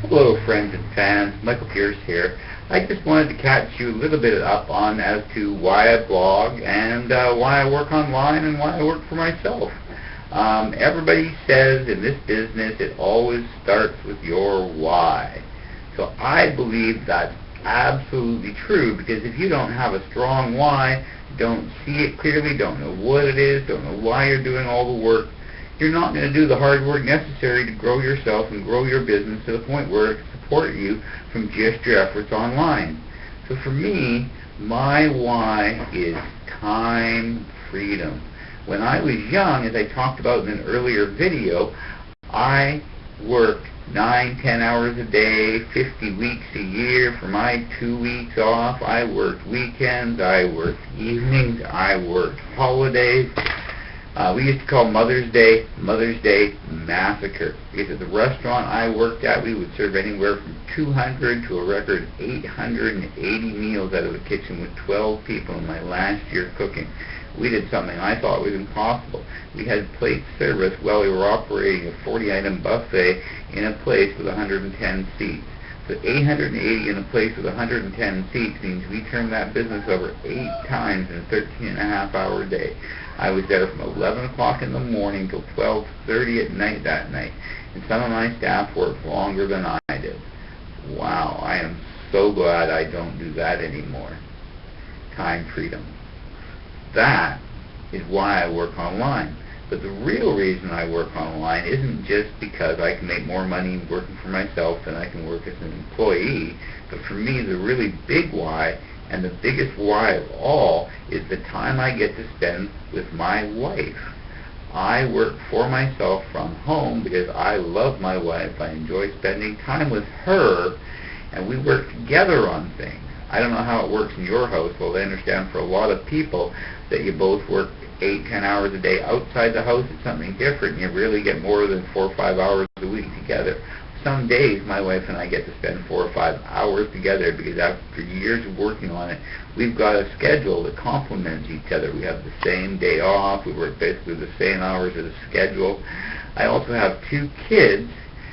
Hello friends and fans, Michael Pierce here. I just wanted to catch you a little bit up on as to why I blog and why I work online and why I work for myself. Everybody says in this business it always starts with your why. So I believe that's absolutely true, because if you don't have a strong why, don't see it clearly, don't know what it is, don't know why you're doing all the work, you're not going to do the hard work necessary to grow yourself and grow your business to the point where it can support you from just your efforts online. So for me, my why is time freedom. When I was young, as I talked about in an earlier video, I worked 9-10 hours a day, 50 weeks a year. For my 2 weeks off, I worked weekends, I worked evenings, I worked holidays. We used to call Mother's Day Massacre, because at the restaurant I worked at, we would serve anywhere from 200 to a record 880 meals out of the kitchen with 12 people in my last year cooking. We did something I thought was impossible. We had plate service while we were operating a 40-item buffet in a place with 110 seats. So 880 in a place with 110 seats means we turned that business over 8 times in a 13-and-a-half-hour day. I was there from 11 o'clock in the morning till 12:30 at night that night, and some of my staff worked longer than I did. Wow, I am so glad I don't do that anymore. Time freedom. That is why I work online. But the real reason I work online isn't just because I can make more money working for myself than I can work as an employee. But for me, the really big why, and the biggest why of all, is the time I get to spend with my wife. I work for myself from home because I love my wife. I enjoy spending time with her, and we work together on things. I don't know how it works in your household. I understand for a lot of people that you both work 8-10 hours a day outside the house. It's something different. You really get more than 4 or 5 hours a week together. Some days my wife and I get to spend 4 or 5 hours together, because after years of working on it, we've got a schedule that complements each other. We have the same day off. We work basically the same hours as a schedule. I also have 2 kids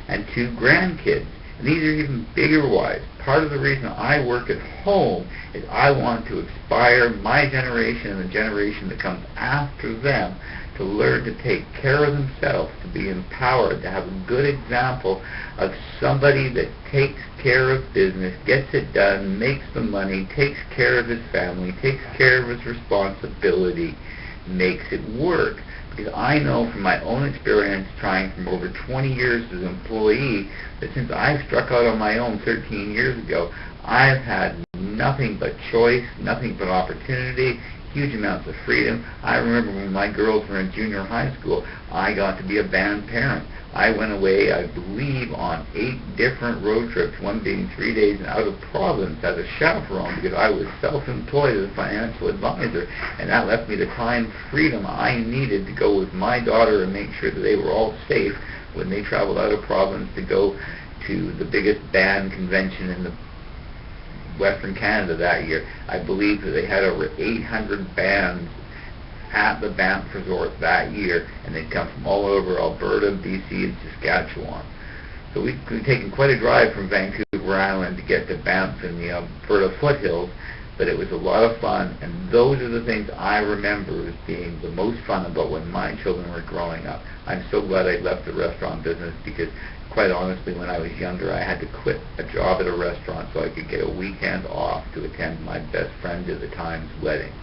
and 2 grandkids. And these are even bigger whys. Part of the reason I work at home is I want to inspire my generation and the generation that comes after them to learn to take care of themselves, to be empowered, to have a good example of somebody that takes care of business, gets it done, makes the money, takes care of his family, takes care of his responsibility, makes it work. Because I know from my own experience, trying from over 20 years as an employee, that since I struck out on my own 13 years ago, I've had nothing but choice, nothing but opportunity, huge amounts of freedom. I remember when my girls were in junior high school, I got to be a band parent. I went away, I believe, on 8 different road trips, one being 3 days out of province as a chaperone, because I was self-employed as a financial advisor, and that left me the time freedom I needed to go with my daughter and make sure that they were all safe when they traveled out of province to go to the biggest band convention in the Western Canada that year. I believe that they had over 800 bands at the Banff Resort that year, and they'd come from all over Alberta, BC, and Saskatchewan. So we'd taken quite a drive from Vancouver Island to get to Banff in the Alberta foothills, but it was a lot of fun, and those are the things I remember as being the most fun about when my children were growing up. I'm so glad I left the restaurant business, because quite honestly, when I was younger, I had to quit a job at a restaurant so I could get a weekend off to attend my best friend at the time's wedding.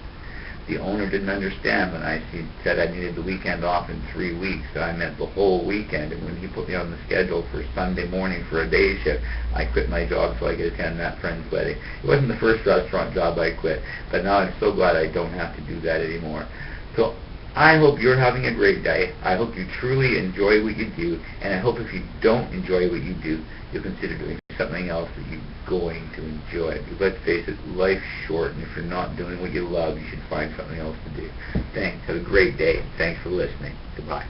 The owner didn't understand when I said I needed the weekend off in 3 weeks. So I meant the whole weekend. And when he put me on the schedule for Sunday morning for a day shift, I quit my job so I could attend that friend's wedding. It wasn't the first restaurant job I quit, but now I'm so glad I don't have to do that anymore. So I hope you're having a great day. I hope you truly enjoy what you do, and I hope if you don't enjoy what you do, you'll consider doing something else that you're going to enjoy. Because let's face it, life's short, and if you're not doing what you love, you should find something else to do. Thanks. Have a great day. Thanks for listening. Goodbye.